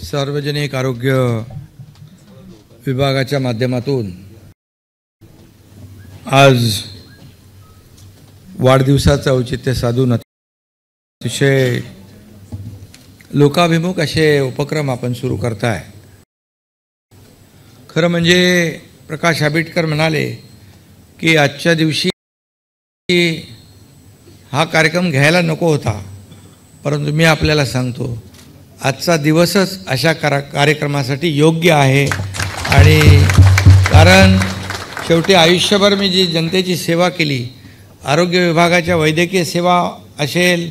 सार्वजनिक आरोग्य विभागाच्या माध्यमातून आज वाढदिवसाचं औचित्य साधून अतिशय लोकाभिमुख असे उपक्रम आपण सुरू करताय। खरं म्हणजे प्रकाश आंबेडकर म्हणाले की आजच्या दिवशी हा कार्यक्रम घ्यायला नको होता, परंतु मी आपल्याला सांगतो आजचा दिवसच अशा कार्यक्रमासाठी योग्य आहे। आणि कारण शेवटी आयुष्यभर मी जी जनतेची सेवा केली, आरोग्य विभागाच्या वैद्यकीय सेवा असेल,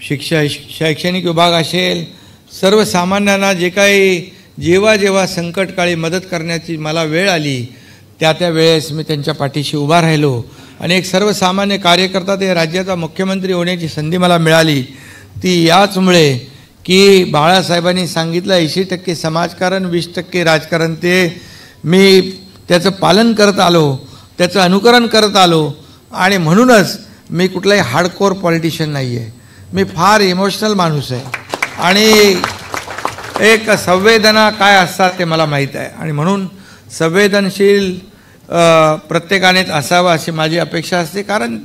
शैक्षणिक विभाग असेल, सर्वसामान्यांना जे काही जेव्हा संकटकाळी मदत करण्याची मला वेळ आली त्या वेळेस मी त्यांच्या पाठीशी उभा राहिलो। आणि एक सर्वसामान्य कार्यकर्ता ते राज्याचा मुख्यमंत्री होण्याची संधी मला मिळाली ती याचमुळे की बाळासाहेबांनी सांगितलं 80% समाजकारण 20% राजकारण, ते मी त्याचं पालन करत आलो, त्याचं अनुकरण करत आलो। आणि म्हणूनच मी कुठलाही हार्डकोर पॉलिटिशियन नाही आहे, मी फार इमोशनल माणूस आहे आणि एक संवेदना काय असतात ते मला माहीत आहे। आणि म्हणून संवेदनशील प्रत्येकानेच असावं अशी माझी अपेक्षा असते, कारण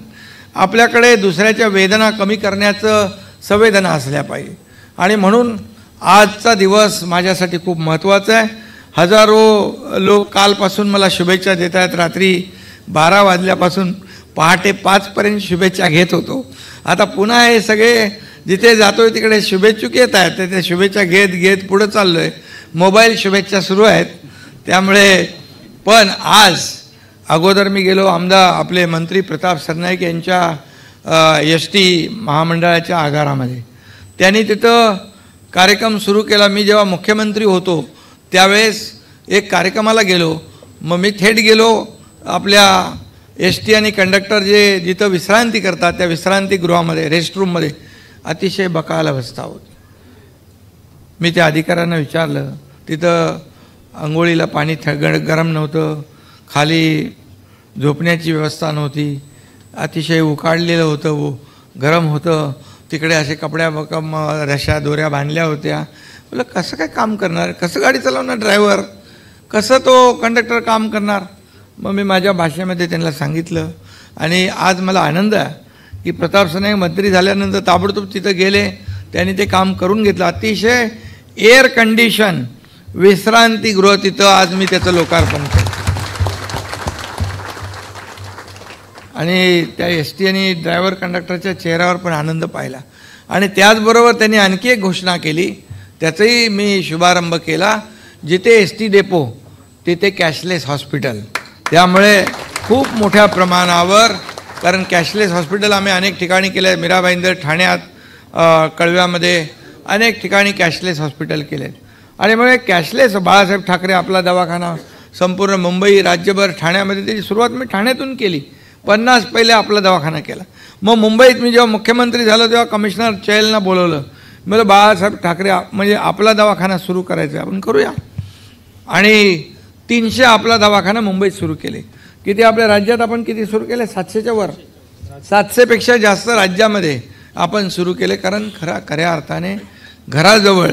आपल्याकडे दुसऱ्याच्या वेदना कमी करण्याचं संवेदना असल्या पाहिजे। आणि म्हणून आजचा दिवस माझ्यासाठी खूप महत्त्वाचा आहे। हजारो लोक कालपासून मला शुभेच्छा देत आहेत, रात्री 12 वाजल्यापासून पहाटे 5 पर्यंत शुभेच्छा घेत होतो। आता पुन्हा हे सगळे जिथे जातोय तिकडे शुभेच्छुक येत आहेत, ते शुभेच्छा घेत पुढे चाललो आहे। मोबाईल शुभेच्छा सुरू आहेत, त्यामुळे पण आज अगोदर मी गेलो आपले मंत्री प्रताप सरनाईक यांच्या एस टी महामंडळाच्या आगारामध्ये, त्यांनी तिथं कार्यक्रम सुरू केला। मी जेव्हा मुख्यमंत्री होतो त्यावेळेस एक कार्यक्रमाला गेलो, मग मी थेट गेलो आपल्या एस टी आणि कंडक्टर जिथं विश्रांती करतात त्या विश्रांतीगृहामध्ये, रेस्टरूममध्ये अतिशय बकाल अवस्था होती। मी त्या अधिकाऱ्यांना विचारलं, तिथं अंघोळीला पाणी गरम नव्हतं, खाली झोपण्याची व्यवस्था नव्हती, अतिशय उकाडलेलं होतं, गरम होतं, तिकडे असे कपड्या रश्या दोऱ्या बांधल्या होत्या। बोला कसं काय काम करणार, कसं गाडी चालवणार ड्रायव्हर, कसं तो कंडक्टर काम करणार। मग मी माझ्या भाषेमध्ये त्यांना सांगितलं आणि आज मला आनंद आहे की प्रताप सरनाईक मंत्री झाल्यानंतर ताबडतोब तिथं गेले, त्यांनी ते काम करून घेतलं। अतिशय एअर कंडिशन विश्रांतीगृह तिथं आज मी त्याचं लोकार्पण केलं। आणि त्या एस टी आणि ड्रायव्हर कंडक्टरच्या चेहऱ्यावर पण आनंद पाहिला। आणि त्याचबरोबर त्यांनी आणखी एक घोषणा केली, त्याचाही मी शुभारंभ केला, जिथे एस टी डेपो तिथे कॅशलेस हॉस्पिटल। त्यामुळे खूप मोठ्या प्रमाणावर, कारण कॅशलेस हॉस्पिटल आम्ही अनेक ठिकाणी केलं आहे, मीरा भाईंदर ठाण्यात, कळव्यामध्ये अनेक ठिकाणी कॅशलेस हॉस्पिटल केले। आणि मग कॅशलेस बाळासाहेब ठाकरे आपला दवाखाना संपूर्ण मुंबई राज्यभर, ठाण्यामध्ये त्याची सुरुवात मी ठाण्यातून केली, 50 पहिले आपला दवाखाना केला। मग मुंबईत मी जेव्हा मुख्यमंत्री झालो तेव्हा कमिशनर चहलना बोलवलं, मला बाळासाहेब ठाकरे म्हणजे आपला दवाखाना सुरू करायचा, आपण करूया। आणि 300 आपला दवाखाना मुंबईत सुरू केले। किती आपल्या राज्यात आपण किती सुरू केले, 700च्या वर, 700पेक्षा जास्त राज्यामध्ये आपण सुरू केले। कारण खऱ्या अर्थाने घराजवळ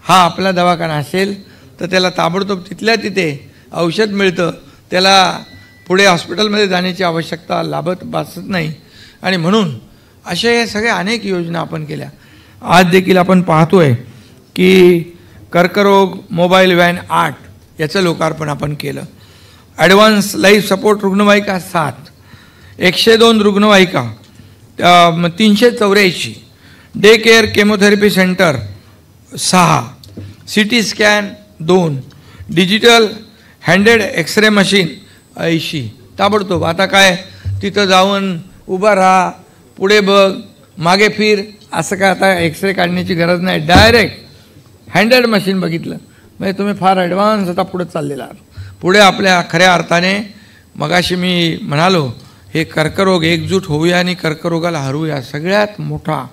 हा आपला दवाखाना असेल तर त्याला ताबडतोब तिथल्या तिथे औषध मिळतं, त्याला पुढे हॉस्पिटलमध्ये जाण्याची आवश्यकता भासत नाही। आणि म्हणून असे हे सगळे अनेक योजना आपण केल्या। आज देखील आपण पाहतोय की कर्करोग मोबाईल व्हॅन 8 याचं लोकार्पण आपण केलं। ॲडव्हान्स लाईफ सपोर्ट रुग्णवाहिका 7, 102 रुग्णवाहिका 384, day care chemotherapy centre 6, CT scan 2, digital handed X-ray machine 80। ताबडतोब आता काय तिथं जाऊन उभा राहा, पुढे बघ, मागे फिर, असं काय आता एक्सरे काढण्याची गरज नाही, डायरेक्ट हँडेड मशीन बघितलं म्हणजे तुम्ही फार ॲडव्हान्स आता पुढे चाललेला आहात। पुढे आपल्या खऱ्या अर्थाने मगाशी मी म्हणालो, हे कर्करोग एकजूट होऊया आणि कर्करोगाला हरवूया। सगळ्यात मोठा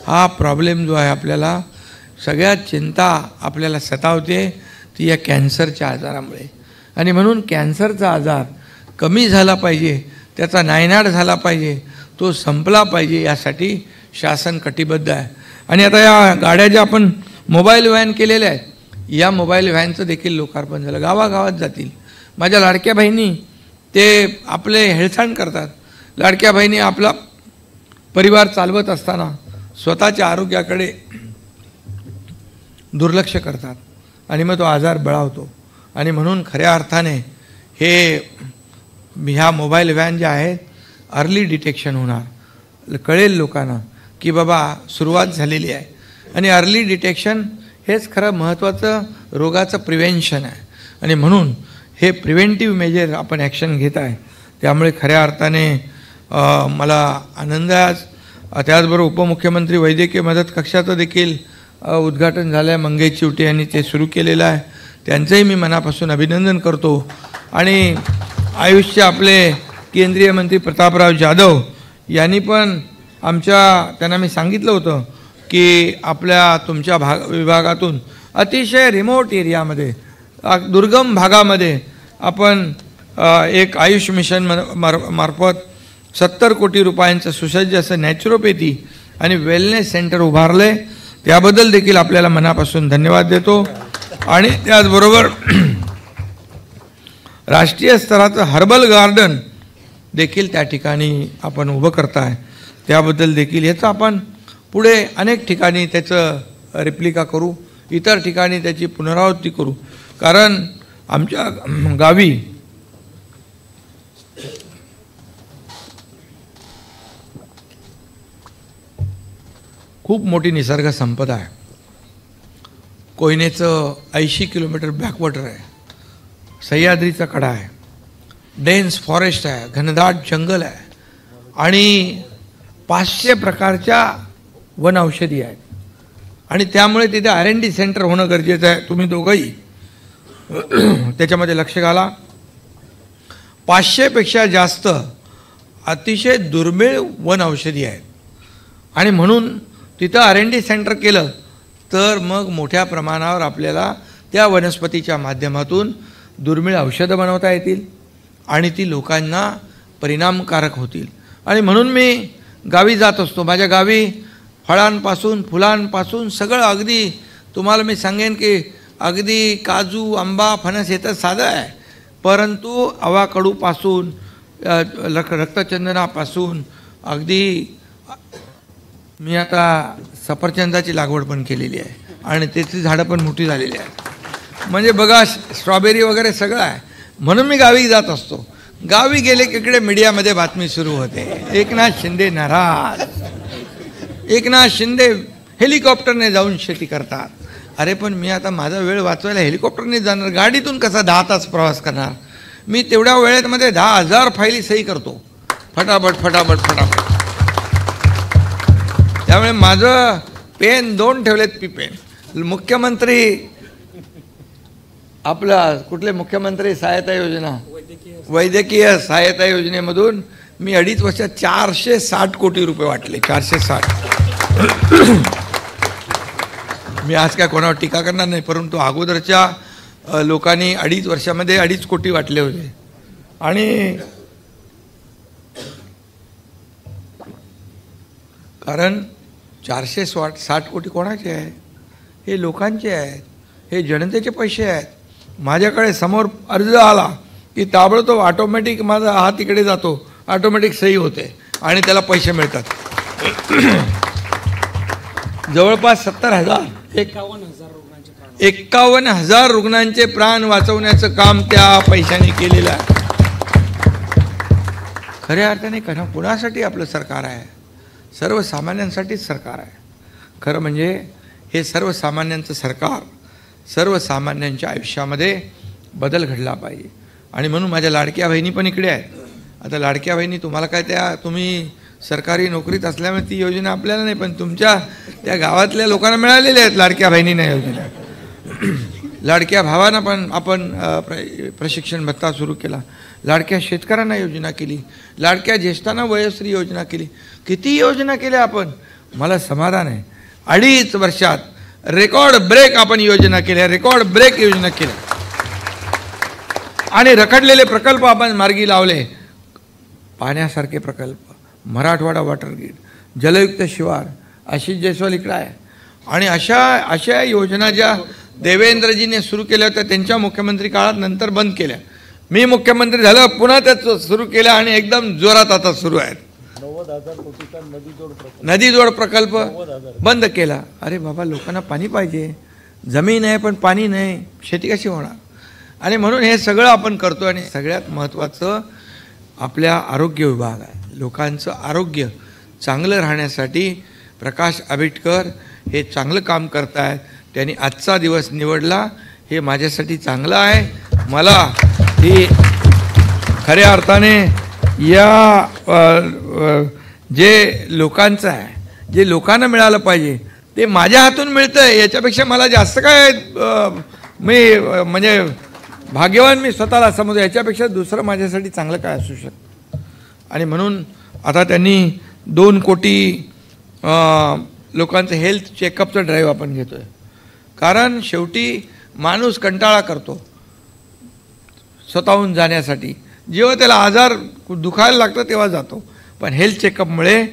हा प्रॉब्लेम जो आहे, आपल्याला सगळ्यात चिंता आपल्याला सतावते ती या कॅन्सरच्या आजारामुळे। आणि म्हणून कॅन्सरचा आजार कमी झाला पाहिजे, त्याचा नायनाट झाला पाहिजे, तो संपला पाहिजे, यासाठी शासन कटिबद्ध आहे। आणि आता या गाड्या ज्या आपण मोबाईल व्हॅन केलेल्या आहेत या मोबाईल व्हॅनचं देखील लोकार्पण झालं. गावागावात जातील. माझ्या लाडक्या बहिणी ते आपले हेळसांड करतात. लाडक्या बहिणी आपला परिवार चालवत असताना स्वतःच्या आरोग्याकडे दुर्लक्ष करतात आणि मग तो आजार बळावतो. आणि म्हणून खऱ्या अर्थाने ह्या मोबाईल व्हॅन ज्या आहेत अर्ली डिटेक्शन होणार. कळेल लोकांना की बाबा सुरुवात झालेली आहे. आणि अर्ली डिटेक्शन हेच खरं महत्त्वाचं रोगाचं प्रिव्हेन्शन आहे. आणि म्हणून हे प्रिव्हेंटिव्ह मेजर आपण ॲक्शन घेत आहे. त्यामुळे खऱ्या अर्थाने मला आनंद आहे. आज त्याचबरोबर उपमुख्यमंत्री वैद्यकीय मदत कक्षाचं देखील उद्घाटन झालं आहे. मंगेश चिवटे यांनी ते सुरू केलेलं आहे. त्यांचंही मी मनापासून अभिनंदन करतो. आणि आयुषचे आपले केंद्रीय मंत्री प्रतापराव जाधव यांनी पण त्यांना मी सांगितलं होतं की तुमच्या विभागातून अतिशय रिमोट एरियामध्ये दुर्गम भागामध्ये आपण एक आयुष मिशन मार्फत 70 कोटी रुपयांचं सुसज्ज असं नॅचरोपॅथी आणि वेलनेस सेंटर उभारले. त्याबद्दल देखील आपल्याला मनापासून धन्यवाद देतो. आणि त्याचबरोबर राष्ट्रीय स्तराचं हर्बल गार्डन देखील त्या ठिकाणी आपण उभं करताय. त्याबद्दल देखील याचं आपण पुढे अनेक ठिकाणी त्याचं रेप्लिका करू, इतर ठिकाणी त्याची पुनरावृत्ती करू. कारण आमच्या गावी खूप मोठी निसर्ग संपदा आहे. कोयनेचं 80 किलोमीटर बॅकवॉटर आहे. सह्याद्रीचा कडा आहे. डेन्स फॉरेस्ट आहे. घनदाट जंगल आहे. आणि 500 प्रकारच्या वन औषधी आहेत. आणि त्यामुळे तिथे R&D सेंटर होणं गरजेचं आहे. तुम्ही दोघंही त्याच्यामध्ये लक्ष घाला. 500पेक्षा जास्त अतिशय दुर्मिळ वन औषधी आहेत. आणि म्हणून तिथं R&D सेंटर केलं तर मग मोठ्या प्रमाणावर आपल्याला त्या वनस्पतीच्या माध्यमातून दुर्मिळ औषधं बनवता येतील आणि ती लोकांना परिणामकारक होतील. आणि म्हणून मी गावी जात असतो. माझ्या गावी फळांपासून फुलांपासून सगळं अगदी तुम्हाला मी सांगेन की अगदी काजू आंबा फणस हे तर साधं आहे, परंतु आवाकडूपासून रक्तचंदनापासून अगदी मी आता सफरचंदाची लागवड पण केलेली आहे आणि त्याची झाडं पण मोठी झालेली आहेत. म्हणजे बघा स्ट्रॉबेरी वगैरे सगळं आहे. म्हणून मी गावी जात असतो. गावी गेले की इकडे मीडियामध्ये बातमी सुरू होते, एकनाथ शिंदे नाराज, एकनाथ शिंदे हेलिकॉप्टरने जाऊन शेती करतात. अरे पण मी आता माझा वेळ वाचवायला हेलिकॉप्टरने जाणार, गाडीतून कसा 10 तास प्रवास करणार. मी तेवढ्या वेळेमध्ये 10,000 फायली सही करतो फटाफट फटाफट फटाफट. त्यामुळे माझं पेन 2 ठेवलेत पी पेन. मुख्यमंत्री आपला कुठले मुख्यमंत्री सहायता योजना वैद्यकीय सहायता योजनेमधून मी 2.5 वर्षात 460 कोटी रुपये वाटले. 460. मी आज काय कोणावर टीका करणार नाही, परंतु अगोदरच्या लोकांनी 2.5 वर्षामध्ये 2.5 कोटी वाटले होते. आणि कारण 460 कोटी कोणाचे आहे? हे लोकांचे आहेत, हे जनतेचे पैसे आहेत. माझ्याकडे समोर अर्ज आला की ताबडतोब ऑटोमॅटिक माझा हात इकडे जातो, ऑटोमॅटिक सही होते आणि त्याला पैसे मिळतात. जवळपास 51,000 रुग्णांचे प्राण वाचवण्याचं काम त्या पैशाने केलेलं आहे. खऱ्या अर्थाने कुणासाठी आपलं सरकार आहे? सर्वसामान्यांसाठीच सरकार आहे. खरं म्हणजे हे सर्वसामान्यांचं सरकार सर्वसामान्यांच्या आयुष्यामध्ये बदल घडला पाहिजे. आणि म्हणून माझ्या लाडक्या बहिणी पण इकडे आहेत. आता लाडक्या बहिणी तुम्हाला काय तुम्ही सरकारी नोकरीत असल्यामुळे ती योजना आपल्याला नाही, पण तुमच्या त्या गावातल्या लोकांना मिळालेल्या आहेत लाडक्या बहिणींना योजना. लाडक्या भावांना पण आपण प्रशिक्षण भत्ता सुरू केला. लाडक्या शेतकऱ्यांना योजना केली. लाडक्या ज्येष्ठांना वयोश्री योजना केली. किती योजना केल्या आपण. मला समाधान आहे. 2.5 वर्षात रेकॉर्ड ब्रेक आपण योजना केल्या, रेकॉर्ड ब्रेक योजना केल्या. आणि रखडलेले प्रकल्प आपण मार्गी लावले. पाण्यासारखे प्रकल्प, मराठवाडा वॉटर ग्रीड, जलयुक्त शिवार, आशिष जयस्वाल इकडे आहे. आणि अशा योजना ज्या देवेंद्रजीने सुरू केल्या होत्या त्यांच्या मुख्यमंत्री काळात, नंतर बंद केल्या. मी मुख्यमंत्री झालं पुन्हा त्याच सुरू केल्या आणि एकदम जोरात आता सुरू आहेत. 90,000 कोटीचा नदी जोड प्रकल्प बंद केला. अरे बाबा, लोकांना पाणी पाहिजे, जमीन आहे पण पाणी नाही, शेती कशी होणार? आणि म्हणून हे सगळं आपण करतो. आणि सगळ्यात महत्त्वाचं आपल्या आरोग्य विभाग आहे. लोकांचं आरोग्य चांगलं राहण्यासाठी प्रकाश आंबेडकर हे चांगलं काम करतायत. त्यांनी आजचा दिवस निवडला, हे माझ्यासाठी चांगलं आहे. मला ही खऱ्या अर्थाने या जे लोकांचं आहे, जे लोकांना मिळालं पाहिजे ते माझ्या हातून मिळतं आहे, याच्यापेक्षा मला जास्त काय मी म्हणजे भाग्यवान मी स्वतःला समजतो, याच्यापेक्षा दुसरं माझ्यासाठी चांगलं काय असू शकतं. आणि म्हणून आता त्यांनी 2 कोटी लोकांचं हेल्थ चेकअपचं ड्राईव्ह आपण घेतो आहे. कारण शेवटी माणूस कंटाळा करतो स्वतःहून जाण्यासाठी. जेव्हा त्याला आजार दुखायला लागतं तेव्हा जातो. पण हेल्थ चेकअपमुळे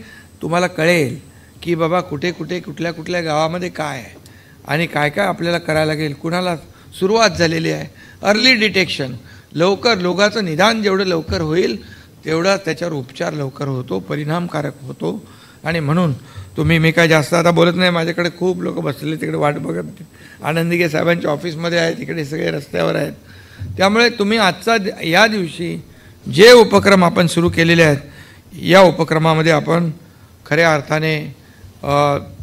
तुम्हाला कळेल की बाबा कुठे कुठे कुठल्या कुठल्या गावामध्ये काय आहे आणि काय काय आपल्याला करायला लागेल, कुणाला सुरुवात झालेली आहे. अर्ली डिटेक्शन, लवकर लोकांचं निदान जेवढं लवकर होईल तेवढा त्याच्यावर उपचार लवकर होतो, परिणामकारक होतो. आणि म्हणून मी काय जास्त आता बोलत नाही, माझ्याकडे खूप लोक बसलेले तिकडे वाट बघत, आनंदीगे साहेबांच्या ऑफिसमध्ये आहे, तिकडे सगळे रस्त्यावर आहेत. त्यामुळे तुम्ही आजचा या दिवशी जे उपक्रम आपण सुरू केलेले आहेत, या उपक्रमामध्ये आपण खऱ्या अर्थाने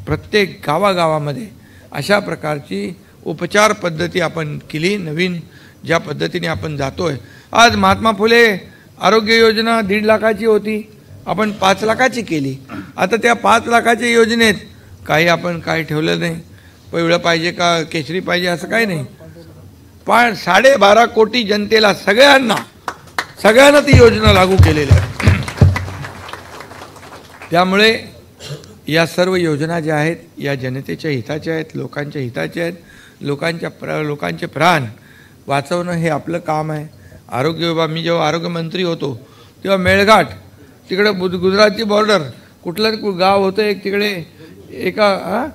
प्रत्येक गावागावामध्ये अशा प्रकारची उपचार पद्धती आपण केली. नवीन ज्या पद्धतीने आपण जातो आहे, आज महात्मा फुले आरोग्य योजना 1.5 लाखाची होती, आपण 5 लाखाची केली. आता त्या 5 लाखाच्या योजनेत काही आपण काय ठेवलं नाही, पिवळं पाहिजे का केशरी पाहिजे असं काही नाही. पण 12.5 कोटी जनतेला सगळ्यांना ती योजना लागू केलेली आहे. त्यामुळे या सर्व योजना ज्या आहेत या जनतेच्या हिताच्या आहेत, लोकांच्या हिताच्या आहेत. लोकांचे प्राण वाचवणं हे आपलं काम आहे. आरोग्य विभाग, मी जेव्हा आरोग्यमंत्री होतो तेव्हा मेळघाट तिकडे गुजरातची बॉर्डर कुठलं गाव होतं एक, तिकडे एका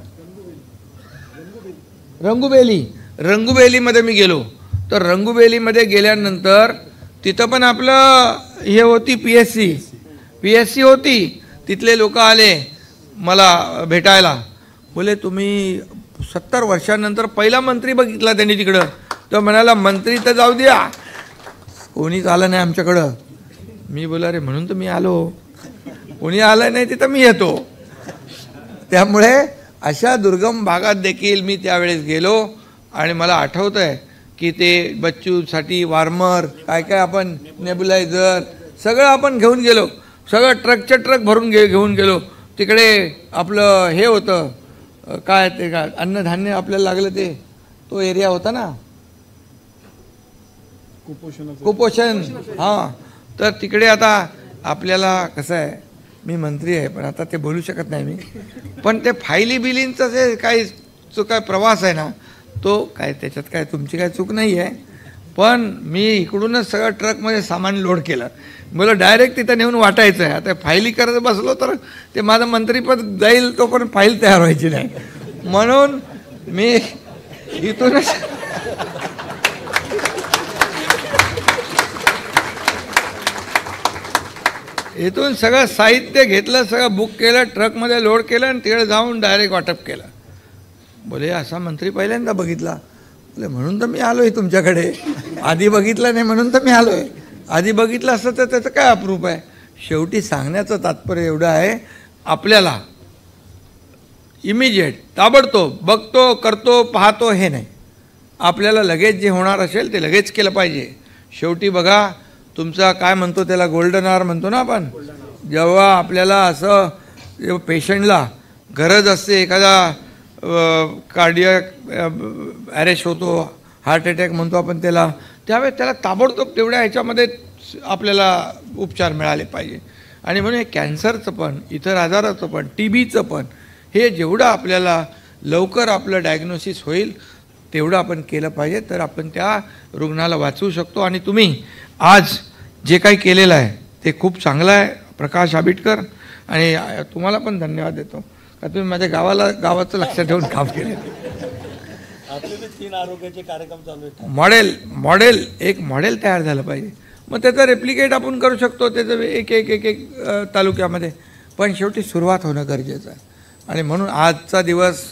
रंगुबेलीमध्ये मी गेलो. तर रंगुबेलीमध्ये गेल्यानंतर तिथं पण आपलं हे होती PSC होती. तिथले लोक आले मला भेटायला, बोले तुम्ही 70 वर्षांनंतर पहिला मंत्री बघितला त्यांनी तिकडं. तर म्हणाला मंत्री तर जाऊ द्या, कोणीच आलं नाही आमच्याकडं. मी बोला रे, म्हणून तर मी आलो, कोणी आलं नाही तिथं मी येतो. त्यामुळे अशा दुर्गम भागात देखील मी त्यावेळेस गेलो आणि मला आठवतं आहे की ते बच्चूसाठी वार्मर काय काय आपण नेब्युलायझर सगळं आपण घेऊन गेलो, सगळं ट्रकच्या ट्रक भरून घेऊन गेलो. तिकडे आपलं हे होतं काय ते का अन्नधान्य आपल्याला लागलं ते तो एरिया होता ना कुपोषण. हां, तर तिकडे आता आपल्याला कसं आहे, मी मंत्री आहे पण आता ते बोलू शकत नाही मी, पण ते फायली बिलींचं जे काही जो काय प्रवास आहे ना तो काय त्याच्यात काय तुमची काय चूक नाही आहे. पण मी इकडूनच सगळं ट्रकमध्ये सामान लोड केलं, मला डायरेक्ट तिथं नेऊन वाटायचं आहे. आता फायली करत बसलो तर ते माझं मंत्रीपद जाईल, तो पण फाईल तयार व्हायची नाही. म्हणून मी इथूनच इथून सगळं साहित्य घेतलं, सगळं बुक केलं, ट्रकमध्ये लोड केलं आणि तिकडे जाऊन डायरेक्ट वाटप केलं. बोले असा मंत्री पहिल्यांदा बघितला. बोले म्हणून तर मी आलो आहे तुमच्याकडे, आधी बघितलं नाही म्हणून तर मी आलो आहे. आधी बघितलं असतं तर त्याचं काय अप्रूप आहे. शेवटी सांगण्याचं तात्पर्य एवढं आहे, आपल्याला इमिजिएट ताबडतोब बघतो करतो पाहतो हे नाही, आपल्याला लगेच जे होणार असेल ते लगेच केलं पाहिजे. शेवटी बघा तुमचा काय म्हणतो त्याला गोल्डन आवर म्हणतो ना आपण, जेव्हा आपल्याला असं पेशंटला गरज असते, एखादा कार्डियक ॲरेस्ट होतो, हार्ट अटॅक म्हणतो आपण त्याला, त्यावेळेस त्याला ताबडतोब तेवढ्या ह्याच्यामध्ये आपल्याला उपचार मिळाले पाहिजे. आणि म्हणून हे कॅन्सरचं पण, इतर आजाराचं पण, TBचं पण, हे जेवढं आपल्याला लवकर आपलं डायग्नोसिस होईल तेवढं आपण केलं पाहिजे, तर आपण त्या रुग्णाला वाचवू शकतो. आणि तुम्ही आज जे काही केलेलं आहे ते खूप चांगलं आहे प्रकाश आंबेडकर, आणि तुम्हाला पण धन्यवाद देतो का तुम्ही माझ्या गावाचं लक्षात ठेवून काम केलं. आपले बी 3 आरोग्याचे कार्यक्रम चालू आहेत. मॉडेल एक मॉडेल तयार झालं पाहिजे. मग त्याचं रेप्लिकेट आपण करू शकतो त्याचं एक तालुक्यामध्ये, पण शेवटी सुरुवात होणं गरजेचं आहे. आणि म्हणून आजचा दिवस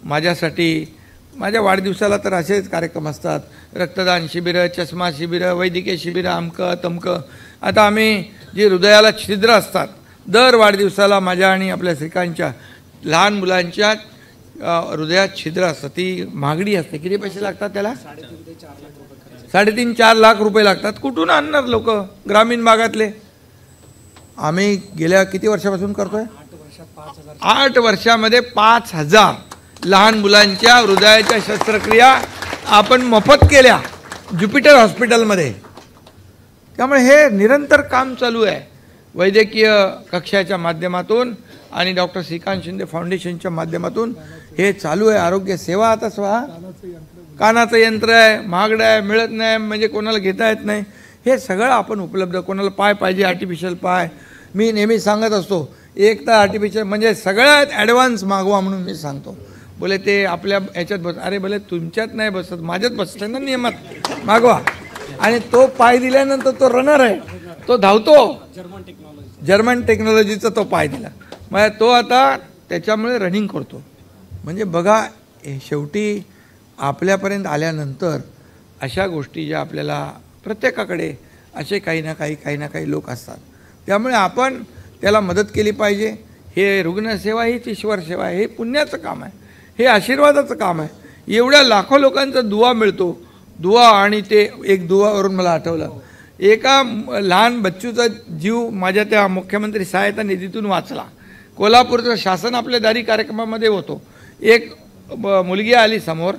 माझ्यासाठी, माझ्या वाढदिवसाला तर असेच कार्यक्रम असतात, रक्तदान शिबिरं, चष्मा शिबिरं, वैद्यकीय शिबिरं, अमकं तमकं. आता आम्ही जी हृदयाला छिद्र असतात, दर वाढदिवसाला माझ्या आणि आपल्या श्रीकांतच्या लहान मुलांच्या हृदयात छिद्र असतं, ती महागडी असते. किती पैसे लागतात त्याला? 3.5-4 लाख रुपये लागतात. कुठून आणणार लोक ग्रामीण भागातले? आम्ही गेल्या किती वर्षापासून करतोय? 8 वर्षामध्ये 5,000 लहान मुलांच्या हृदयाच्या शस्त्रक्रिया आपण मोफत केल्या ज्युपिटर हॉस्पिटलमध्ये. त्यामुळे हे निरंतर काम चालू आहे वैद्यकीय कक्षाच्या माध्यमातून आणि डॉक्टर श्रीकांत शिंदे फाउंडेशनच्या माध्यमातून हे चालू आहे. आरोग्य सेवा आता कानाचं यंत्र आहे, महागडं आहे, मिळत नाही, म्हणजे कोणाला घेता येत नाही. हे सगळं आपण उपलब्ध, कोणाला पाय पाहिजे आर्टिफिशियल पाय, मी नेहमी सांगत असतो एक तर आर्टिफिशियल म्हणजे सगळ्यात ॲडव्हान्स मागवा म्हणून मी सांगतो. बोले ते आपल्या ह्याच्यात बस, अरे बोले तुमच्यात नाही बसत, माझ्यात बसतं ना नियमात, मागवा. आणि तो पाय दिल्यानंतर तो रनर आहे, तो धावतो. जर्मन टेक्नॉलॉजीचा तो पाय दिला, मग तो आता त्याच्यामुळे रनिंग करतो. म्हणजे बघा शेवटी आपल्यापर्यंत आल्यानंतर अशा गोष्टी ज्या आपल्याला प्रत्येकाकडे असे काही ना काही लोक असतात, त्यामुळे आपण त्याला मदत केली पाहिजे. हे रुग्णसेवा हीच ईश्वर सेवा आहे, हे पुण्याचं काम आहे, हे आशीर्वादाचं काम आहे. एवढ्या लाखो लोकांचा दुवा मिळतो, दुवा. आणि ते एक दुवावरून मला आठवलं, एका लहान बच्चूचा जीव माझ्या त्या मुख्यमंत्री सहायता निधीतून वाचला. कोल्हापूरचं शासन आपल्या दारी कार्यक्रमामध्ये होतो. एक मुलगी आली समोर,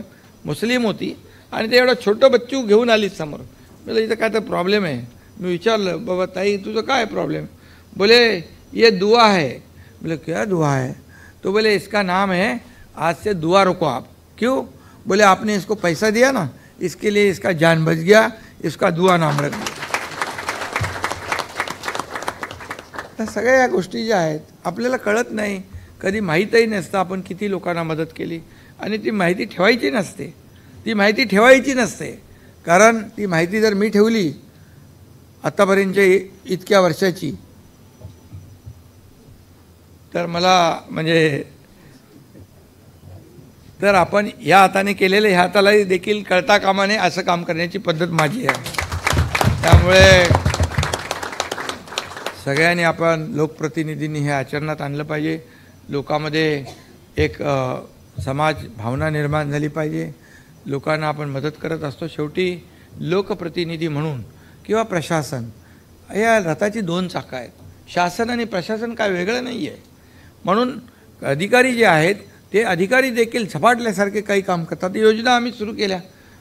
मुस्लिम होती, आणि ते एवढं छोटं बच्चू घेऊन आली समोर. बोले इथं काय तर प्रॉब्लेम आहे. मी विचारलं, बाबा ताई तुझं काय प्रॉब्लेम? बोले ये दुआ है. बोले क्या दुआ है? तो बोले इसका नाम है आज से दुआ रखो आप. क्यों? बोले आपने इसको पैसा दिया ना, इसके लिए इसका जान बच गया, इसका दुआ नाम रख. तर सगळ्या या गोष्टी ज्या आहेत आपल्याला कळत नाही, कधी माहीतही नसतं आपण किती लोकांना मदत केली. आणि ती माहिती ठेवायची नसते, कारण ती माहिती जर मी ठेवली आत्तापर्यंतच्या इतक्या वर्षाची, तर मला म्हणजे तर आपण या हाताने केलेले ह्या हातालाही देखील कळता कामा नये असं काम करण्याची पद्धत माझी आहे. त्यामुळे सगळ्यांनी आपण लोकप्रतिनिधींनी हे आचरणात आणलं पाहिजे. लोकांमध्ये एक समाज भावना निर्माण झाली पाहिजे. लोकांना आपण मदत करत असतो. शेवटी लोकप्रतिनिधी म्हणून किंवा प्रशासन, या रथाची 2 चाकं आहेत. शासन आणि प्रशासन काय वेगळं नाही आहे. म्हणून अधिकारी जे आहेत ते अधिकारी देखील झपाटल्यासारखे काही काम करतात. योजना आम्ही सुरू केल्या.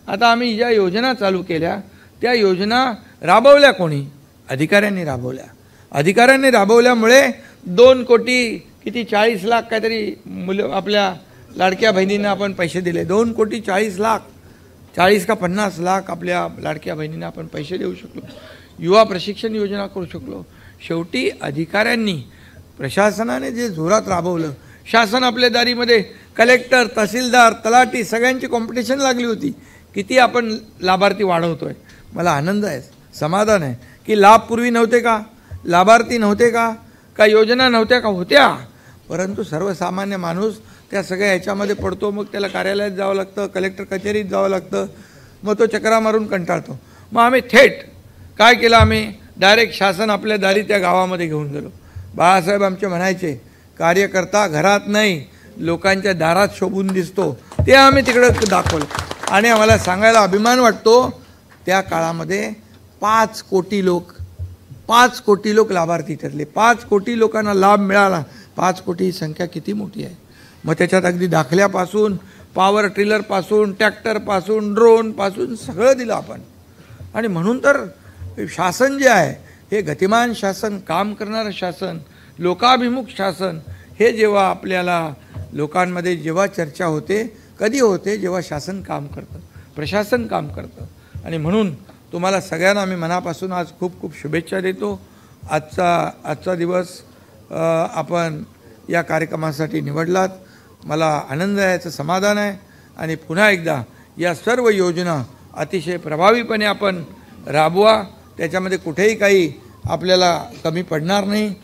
आता आम्ही ज्या योजना चालू केल्या त्या योजना राबवल्या कोणी? अधिकाऱ्यांनी राबवल्या. अधिकाऱ्यांनी राबवल्यामुळे 2 कोटी किती 40 लाख काहीतरी मुलं आपल्या लाडक्या बहिणींना आपण पैसे दिले. 2 कोटी 40 लाख, 40 का 50 लाख आपल्या लाडक्या बहिणींना आपण पैसे देऊ शकलो. युवा प्रशिक्षण योजना करू शकलो. शेवटी अधिकाऱ्यांनी, प्रशासनाने जे जोरात राबवलं, शासन आपल्या दारीमध्ये कलेक्टर, तहसीलदार, तलाठी सगळ्यांची कॉम्पिटिशन लागली होती. किती आपण लाभार्थी वाढवतोय. मला आनंद आहे, समाधान आहे की लाभ पूर्वी नव्हते का, लाभार्थी नव्हते का, का योजना नव्हत्या का, होत्या. परंतु सर्वसामान्य माणूस त्या सगळ्या ह्याच्यामध्ये पडतो. मग त्याला कार्यालयात जावं लागतं, कलेक्टर कचेरीत जावं लागतं, मग तो चक्रा मारून कंटाळतो. मग आम्ही थेट काय केलं, आम्ही डायरेक्ट शासन आपल्या दारी त्या गावामध्ये घेऊन गेलो. बाळासाहेब आमचे म्हणायचे, कार्यकर्ता घरात नाही लोकांच्या दारात शोभून दिसतो, ते आम्ही तिकडं दाखवलं. आणि आम्हाला सांगायला अभिमान वाटतो, त्या काळामध्ये 5 कोटी लोक लाभार्थी ठरले. 5 कोटी लोकांना लाभ मिळाला. 5 कोटी ही संख्या किती मोठी आहे. मग त्याच्यात अगदी दाखल्यापासून, पॉवर टिलरपासून, ट्रॅक्टरपासून, ड्रोनपासून सगळं दिलं आपण. आणि म्हणून तर शासन जे आहे हे गतिमान शासन, काम करणारं शासन, लोकाभिमुख शासन, हे जेव्हा आपल्याला लोकांमध्ये जेव्हा चर्चा होते, कधी होते, जेव्हा शासन काम करतं, प्रशासन काम करतं. आणि म्हणून तुम्हाला सगळ्यांना मी मनापासून आज खूप खूप शुभेच्छा देतो. आजचा दिवस आपण या कार्यक्रमासाठी निवडलात. मला आनंद आहे, याचं समाधान आहे. आणि पुन्हा एकदा या सर्व योजना अतिशय प्रभावीपणे आपण राबवा, त्याच्यामध्ये कुठेही काही आपल्याला कमी पडणार नाही.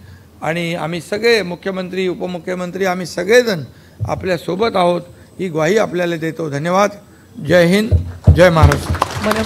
आणि आम्ही सगळे मुख्यमंत्री उपमुख्यमंत्री आम्ही सगळेजण आपल्यासोबत आहोत ही ग्वाही आपल्याला देतो. धन्यवाद. जय हिंद, जय महाराष्ट्र.